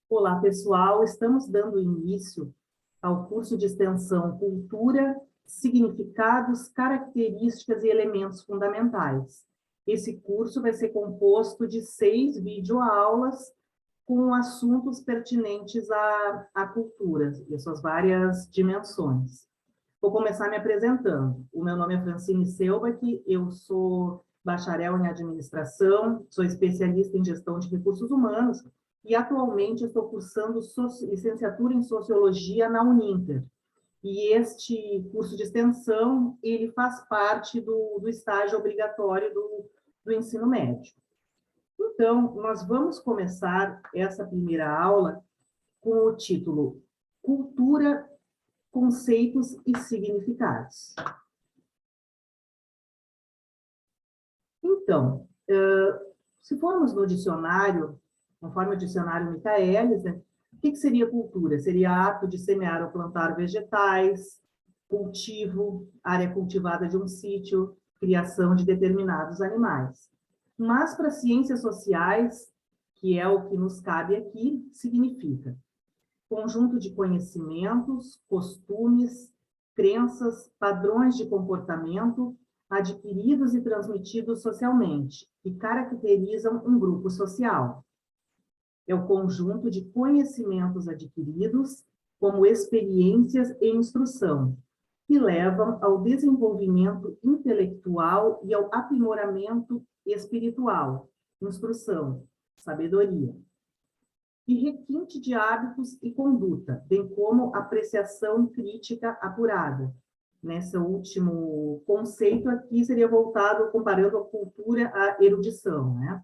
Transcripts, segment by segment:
Olá, pessoal. Estamos dando início ao curso de extensão Cultura, Significados, Características e Elementos Fundamentais. Esse curso vai ser composto de 6 videoaulas com assuntos pertinentes à cultura e suas várias dimensões. Vou começar me apresentando. O meu nome é Francine Selbach, eu sou bacharel em administração, sou especialista em gestão de recursos humanos e atualmente estou cursando licenciatura em sociologia na Uninter. E este curso de extensão, ele faz parte do estágio obrigatório do ensino médio. Então, nós vamos começar essa primeira aula com o título Cultura, Conceitos e Significados. Então, se formos no dicionário, conforme o dicionário Michaelis, né, o que seria cultura? Seria ato de semear ou plantar vegetais, cultivo, área cultivada de um sítio, criação de determinados animais. Mas para ciências sociais, que é o que nos cabe aqui, significa conjunto de conhecimentos, costumes, crenças, padrões de comportamento adquiridos e transmitidos socialmente, que caracterizam um grupo social. É o conjunto de conhecimentos adquiridos como experiências e instrução, que levam ao desenvolvimento intelectual e ao aprimoramento espiritual, instrução, sabedoria. E requinte de hábitos e conduta, bem como apreciação crítica apurada. Nesse último conceito aqui seria voltado, comparando a cultura à erudição, né?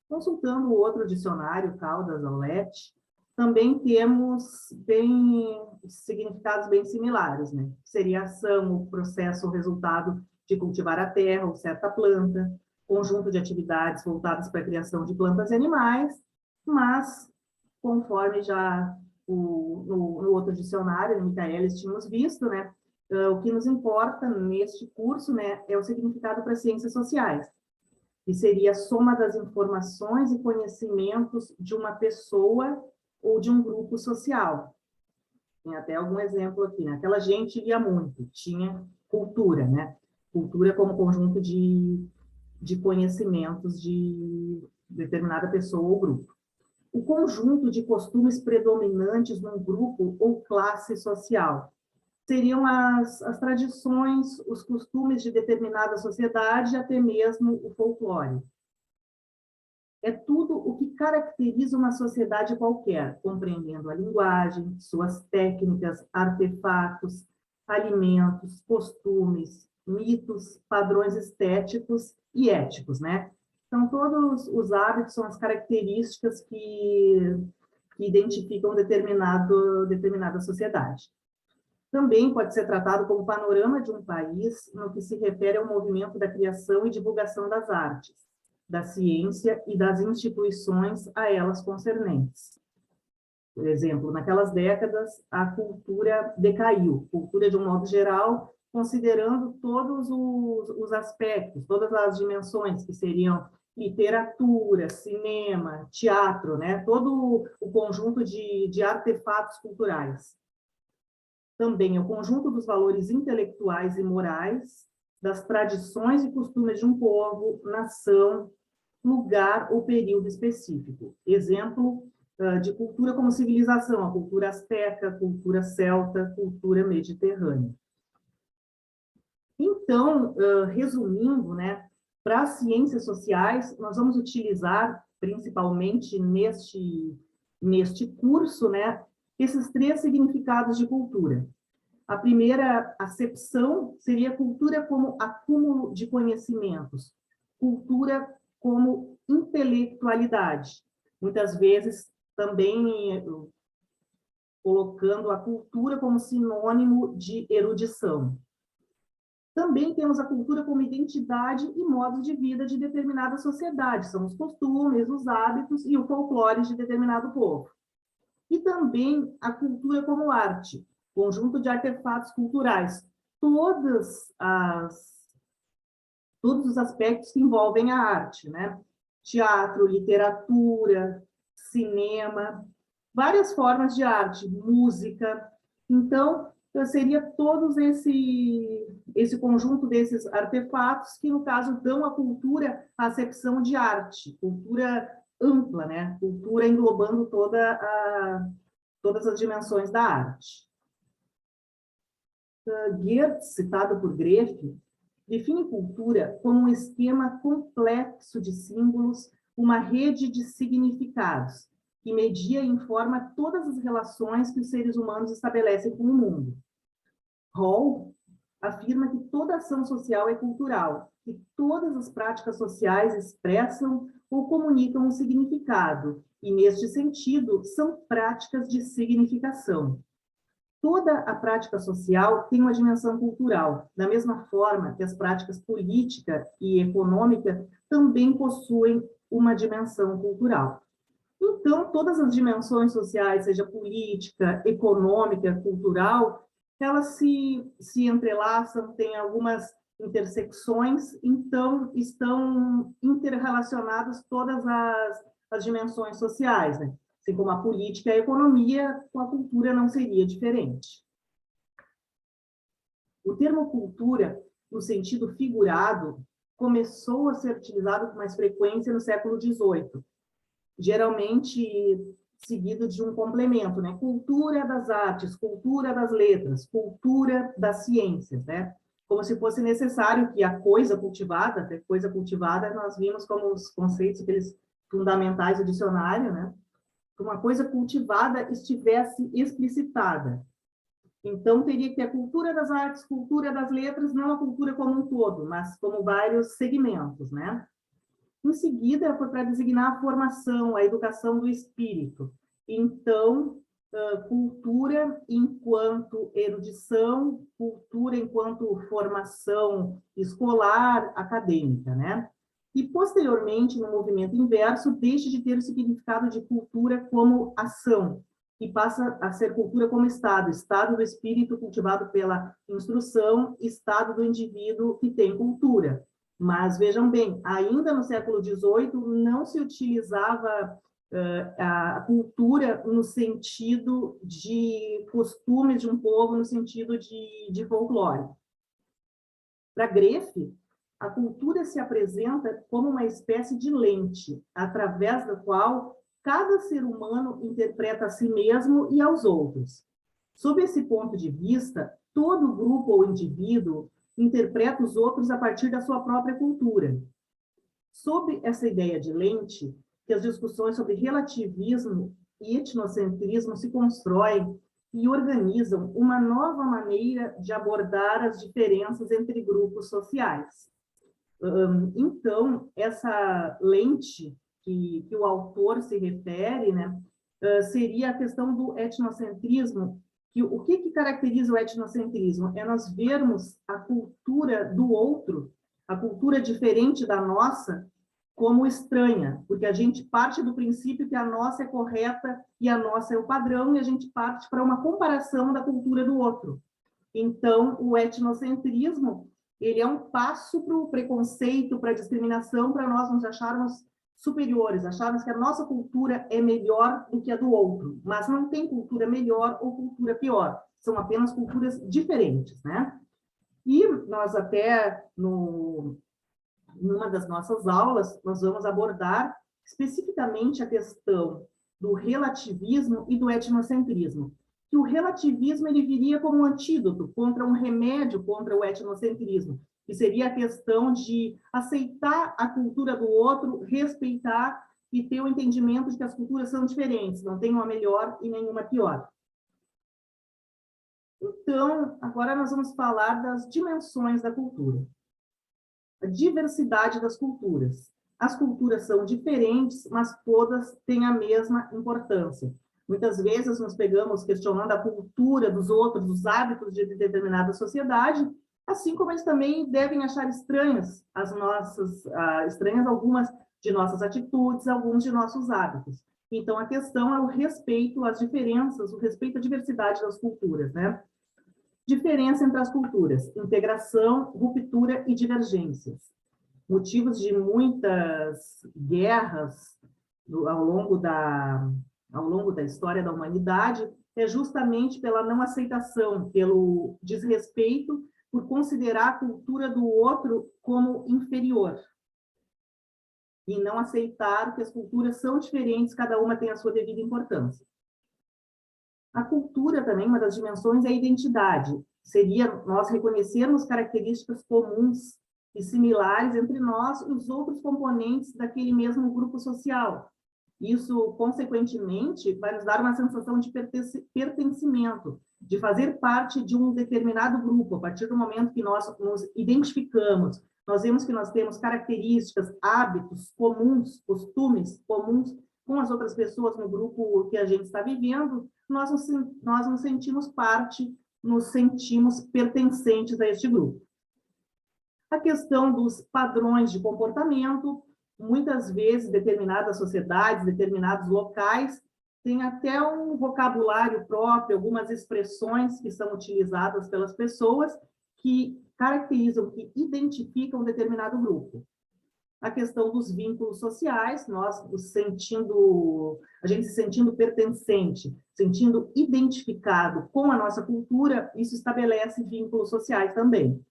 Consultando o outro dicionário, Caldas Aulete, também temos significados bem similares, né? Seria ação, o processo, o resultado de cultivar a terra ou certa planta, conjunto de atividades voltadas para a criação de plantas e animais, mas, conforme já no outro dicionário, no Michaelis, tínhamos visto, né, o que nos importa neste curso, né, é o significado para ciências sociais, que seria a soma das informações e conhecimentos de uma pessoa ou de um grupo social. Tem até algum exemplo aqui, né? Aquela gente lia muito, tinha cultura, né? Cultura como conjunto de conhecimentos de determinada pessoa ou grupo. O conjunto de costumes predominantes num grupo ou classe social seriam as tradições, os costumes de determinada sociedade, até mesmo o folclore. É tudo o que caracteriza uma sociedade qualquer, compreendendo a linguagem, suas técnicas, artefatos, alimentos, costumes, mitos, padrões estéticos e éticos, né? Então, todos os hábitos são as características que identificam determinada sociedade. Também pode ser tratado como panorama de um país no que se refere ao movimento da criação e divulgação das artes, da ciência e das instituições a elas concernentes. Por exemplo, naquelas décadas, a cultura decaiu, cultura de um modo geral, considerando todos os aspectos, todas as dimensões que seriam literatura, cinema, teatro, né? Todo o conjunto de artefatos culturais. Também é o conjunto dos valores intelectuais e morais, das tradições e costumes de um povo, nação, lugar ou período específico. Exemplo de cultura como civilização, a cultura asteca, cultura celta, cultura mediterrânea. Então, resumindo, né, para as ciências sociais, nós vamos utilizar, principalmente neste curso, né, esses 3 significados de cultura. A primeira acepção seria cultura como acúmulo de conhecimentos, cultura como intelectualidade, muitas vezes também colocando a cultura como sinônimo de erudição. Também temos a cultura como identidade e modo de vida de determinada sociedade, são os costumes, os hábitos e o folclore de determinado povo. E também a cultura como arte, conjunto de artefatos culturais, todos os aspectos que envolvem a arte, né? teatro, literatura, cinema, várias formas de arte, música. Então, seria todos esse conjunto desses artefatos que, no caso, dão à cultura a acepção de arte, cultura ampla, né? Cultura englobando todas as dimensões da arte. Goethe, citado por Greff, define cultura como um esquema complexo de símbolos, uma rede de significados, que media e informa todas as relações que os seres humanos estabelecem com o mundo. Hall afirma que toda ação social é cultural, que todas as práticas sociais expressam ou comunicam um significado, e, neste sentido, são práticas de significação. Toda a prática social tem uma dimensão cultural, da mesma forma que as práticas política e econômica também possuem uma dimensão cultural. Então, todas as dimensões sociais, seja política, econômica, cultural, elas se entrelaçam, têm algumas intersecções, então estão interrelacionadas todas as dimensões sociais, né? Assim como a política e a economia, com a cultura não seria diferente. O termo cultura, no sentido figurado, começou a ser utilizado com mais frequência no século XVIII, geralmente seguido de um complemento, né? Cultura das artes, cultura das letras, cultura das ciências, né? Como se fosse necessário que a coisa cultivada nós vimos como os conceitos aqueles fundamentais do dicionário, né? Uma coisa cultivada estivesse explicitada. Então, teria que ter a cultura das artes, cultura das letras, não a cultura como um todo, mas como vários segmentos, né? Em seguida, foi para designar a formação, a educação do espírito. Então, cultura enquanto erudição, cultura enquanto formação escolar, acadêmica, né? E, posteriormente, no movimento inverso, deixa de ter o significado de cultura como ação, e passa a ser cultura como estado do espírito cultivado pela instrução, estado do indivíduo que tem cultura. Mas, vejam bem, ainda no século XVIII não se utilizava a cultura no sentido de costumes de um povo, no sentido de folclore. Para Greff, a cultura se apresenta como uma espécie de lente, através da qual cada ser humano interpreta a si mesmo e aos outros. Sob esse ponto de vista, todo grupo ou indivíduo interpreta os outros a partir da sua própria cultura. Sob essa ideia de lente, que as discussões sobre relativismo e etnocentrismo se constroem e organizam uma nova maneira de abordar as diferenças entre grupos sociais. Então, essa lente que o autor se refere, né, seria a questão do etnocentrismo. O que caracteriza o etnocentrismo? É nós vermos a cultura do outro, a cultura diferente da nossa, como estranha, porque a gente parte do princípio que a nossa é correta e a nossa é o padrão, e a gente parte para uma comparação da cultura do outro. Então, o etnocentrismo, ele é um passo para o preconceito, para a discriminação, para nós nos acharmos superiores, acharmos que a nossa cultura é melhor do que a do outro, mas não tem cultura melhor ou cultura pior, são apenas culturas diferentes, né? E nós até, numa das nossas aulas, nós vamos abordar especificamente a questão do relativismo e do etnocentrismo. Que o relativismo ele viria como um antídoto contra um remédio contra o etnocentrismo, que seria a questão de aceitar a cultura do outro, respeitar e ter o entendimento de que as culturas são diferentes, não tem uma melhor e nenhuma pior. Então, agora nós vamos falar das dimensões da cultura. A diversidade das culturas. As culturas são diferentes, mas todas têm a mesma importância. Muitas vezes nos pegamos questionando a cultura dos outros, os hábitos de determinada sociedade, assim como eles também devem achar estranhas estranhas algumas de nossas atitudes, alguns de nossos hábitos. Então, a questão é o respeito às diferenças, o respeito à diversidade das culturas, né? Diferença entre as culturas, integração, ruptura e divergências. motivos de muitas guerras ao longo da história da humanidade é justamente pela não aceitação, pelo desrespeito, por considerar a cultura do outro como inferior e não aceitar que as culturas são diferentes, cada uma tem a sua devida importância. A cultura também, uma das dimensões é a identidade. Seria nós reconhecermos características comuns e similares entre nós e os outros componentes daquele mesmo grupo social. Isso, consequentemente, vai nos dar uma sensação de pertencimento, de fazer parte de um determinado grupo. A partir do momento que nós nos identificamos, nós vemos que nós temos características, hábitos comuns, costumes comuns com as outras pessoas no grupo que a gente está vivendo, nós nos sentimos parte, nos sentimos pertencentes a este grupo. A questão dos padrões de comportamento, muitas vezes determinadas sociedades, determinados locais, têm até um vocabulário próprio, algumas expressões que são utilizadas pelas pessoas que caracterizam, que identificam um determinado grupo. A questão dos vínculos sociais, a gente se sentindo pertencente, sentindo identificado com a nossa cultura, isso estabelece vínculos sociais também.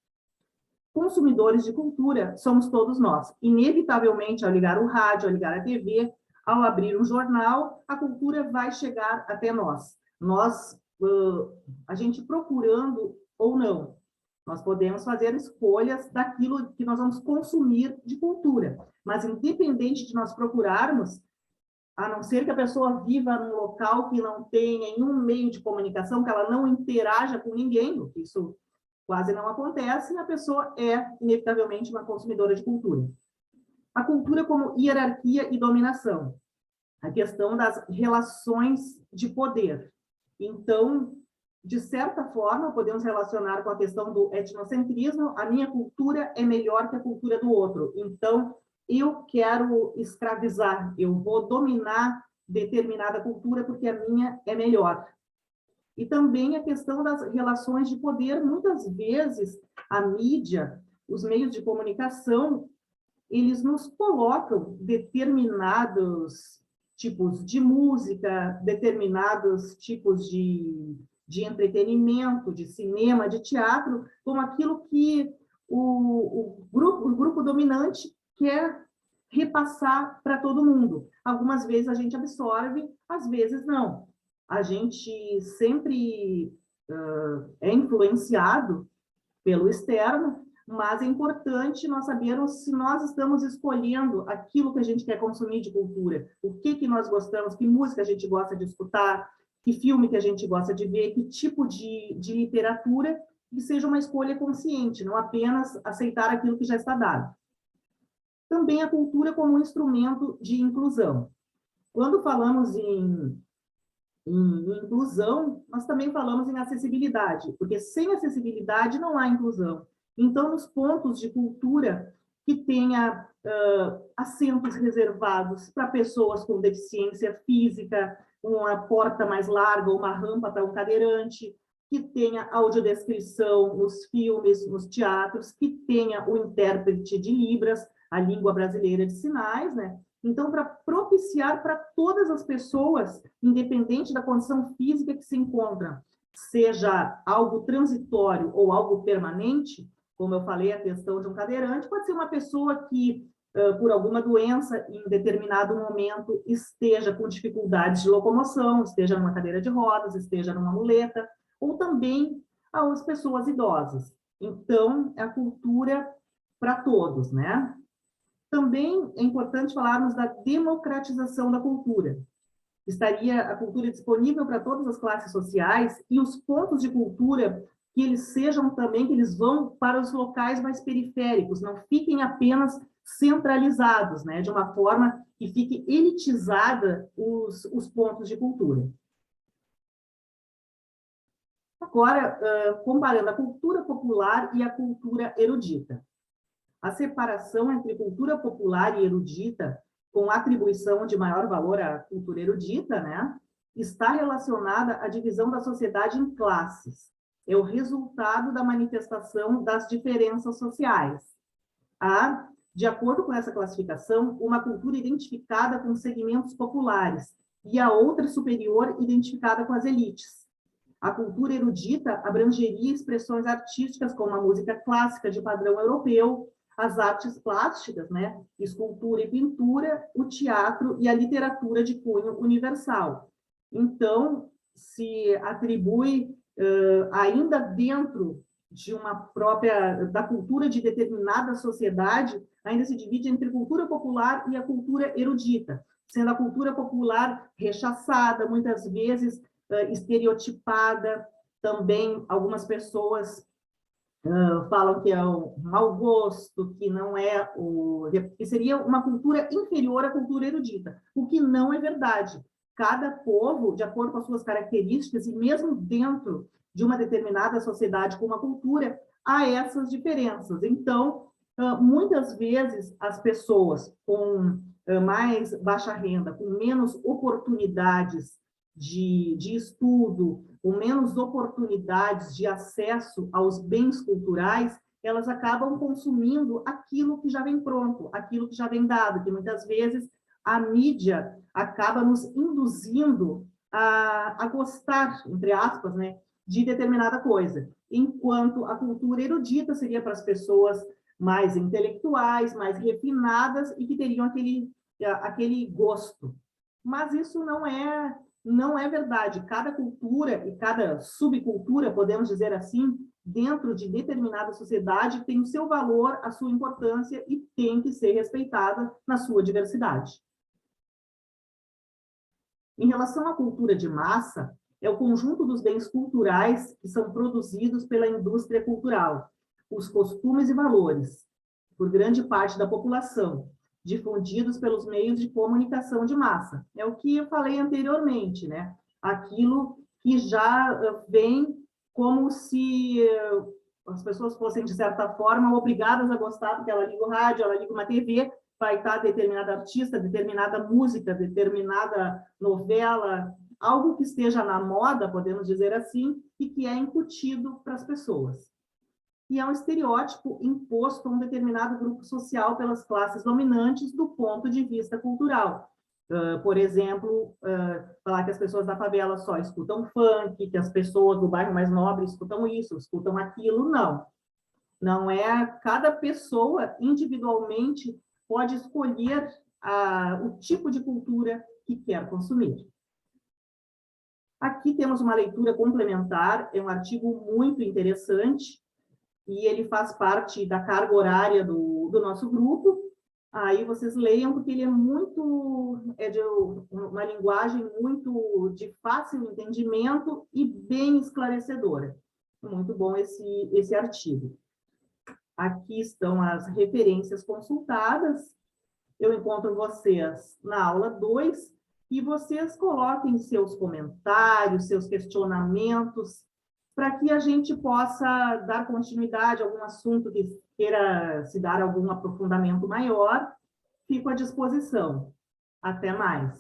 Consumidores de cultura somos todos nós. Inevitavelmente, ao ligar o rádio, ao ligar a TV, ao abrir um jornal, a cultura vai chegar até nós. A gente procurando ou não, nós podemos fazer escolhas daquilo que nós vamos consumir de cultura. Mas, independente de nós procurarmos, a não ser que a pessoa viva num local que não tenha nenhum meio de comunicação, que ela não interaja com ninguém, isso quase não acontece, a pessoa é, inevitavelmente, uma consumidora de cultura. A cultura como hierarquia e dominação. A questão das relações de poder. Então, de certa forma, podemos relacionar com a questão do etnocentrismo, a minha cultura é melhor que a cultura do outro. Então, eu quero escravizar, eu vou dominar determinada cultura porque a minha é melhor. E também a questão das relações de poder, muitas vezes a mídia, os meios de comunicação, eles nos colocam determinados tipos de música, determinados tipos de entretenimento, de cinema, de teatro, como aquilo que o grupo dominante quer repassar para todo mundo. Algumas vezes a gente absorve, às vezes não. A gente sempre é influenciado pelo externo, mas é importante nós sabermos se nós estamos escolhendo aquilo que a gente quer consumir de cultura, o que nós gostamos, que música a gente gosta de escutar, que filme que a gente gosta de ver, que tipo de literatura, que seja uma escolha consciente, não apenas aceitar aquilo que já está dado. Também a cultura como um instrumento de inclusão. Quando falamos em inclusão, nós também falamos em acessibilidade, porque sem acessibilidade não há inclusão. Então, nos pontos de cultura que tenha assentos reservados para pessoas com deficiência física, uma porta mais larga, uma rampa para um cadeirante, que tenha audiodescrição nos filmes, nos teatros, que tenha o intérprete de Libras, a língua brasileira de sinais, né? Então, para propiciar para todas as pessoas, independente da condição física que se encontra, seja algo transitório ou algo permanente, como eu falei, a questão de um cadeirante, pode ser uma pessoa que, por alguma doença, em determinado momento, esteja com dificuldades de locomoção, esteja numa cadeira de rodas, esteja numa muleta, ou também as pessoas idosas. Então, é a cultura para todos, né? Também é importante falarmos da democratização da cultura. Estaria a cultura disponível para todas as classes sociais e os pontos de cultura que eles sejam também, que eles vão para os locais mais periféricos, não fiquem apenas centralizados, né, de uma forma que fique elitizada os pontos de cultura. Agora, comparando a cultura popular e a cultura erudita. A separação entre cultura popular e erudita, com atribuição de maior valor à cultura erudita, né, está relacionada à divisão da sociedade em classes. É o resultado da manifestação das diferenças sociais. A De acordo com essa classificação, uma cultura identificada com segmentos populares e a outra superior identificada com as elites. A cultura erudita abrangeria expressões artísticas como a música clássica de padrão europeu, as artes plásticas, né, escultura e pintura, o teatro e a literatura de cunho universal. Então, se atribui, ainda dentro de uma própria, da cultura de determinada sociedade, ainda se divide entre cultura popular e a cultura erudita, sendo a cultura popular rechaçada, muitas vezes estereotipada, também algumas pessoas falam que é o mau gosto, que não é que seria uma cultura inferior à cultura erudita, o que não é verdade. Cada povo, de acordo com as suas características, e mesmo dentro de uma determinada sociedade com uma cultura, há essas diferenças. Então, muitas vezes, as pessoas com mais baixa renda, com menos oportunidades de estudo, com menos oportunidades de acesso aos bens culturais, elas acabam consumindo aquilo que já vem pronto, aquilo que já vem dado, que muitas vezes a mídia acaba nos induzindo a gostar, entre aspas, né, de determinada coisa, enquanto a cultura erudita seria para as pessoas mais intelectuais, mais refinadas e que teriam aquele gosto. Mas isso não é verdade. Cada cultura e cada subcultura, podemos dizer assim, dentro de determinada sociedade, tem o seu valor, a sua importância e tem que ser respeitada na sua diversidade. Em relação à cultura de massa, é o conjunto dos bens culturais que são produzidos pela indústria cultural, os costumes e valores, por grande parte da população, difundidos pelos meios de comunicação de massa. É o que eu falei anteriormente, né? Aquilo que já vem como se as pessoas fossem, de certa forma, obrigadas a gostar, porque ela liga o rádio, ela liga uma TV, vai estar determinada artista, determinada música, determinada novela, algo que esteja na moda, podemos dizer assim, e que é incutido para as pessoas. E é um estereótipo imposto a um determinado grupo social pelas classes dominantes do ponto de vista cultural. Por exemplo, falar que as pessoas da favela só escutam funk, que as pessoas do bairro mais nobre escutam isso, escutam aquilo, não. Não é, cada pessoa individualmente pode escolher o tipo de cultura que quer consumir. Aqui temos uma leitura complementar, é um artigo muito interessante, e ele faz parte da carga horária do nosso grupo. Aí vocês leiam, porque ele é de uma linguagem muito de fácil entendimento e bem esclarecedora. Muito bom esse artigo. Aqui estão as referências consultadas. Eu encontro vocês na aula 2 e vocês coloquem seus comentários, seus questionamentos, para que a gente possa dar continuidade a algum assunto que queira se dar algum aprofundamento maior. Fico à disposição. Até mais.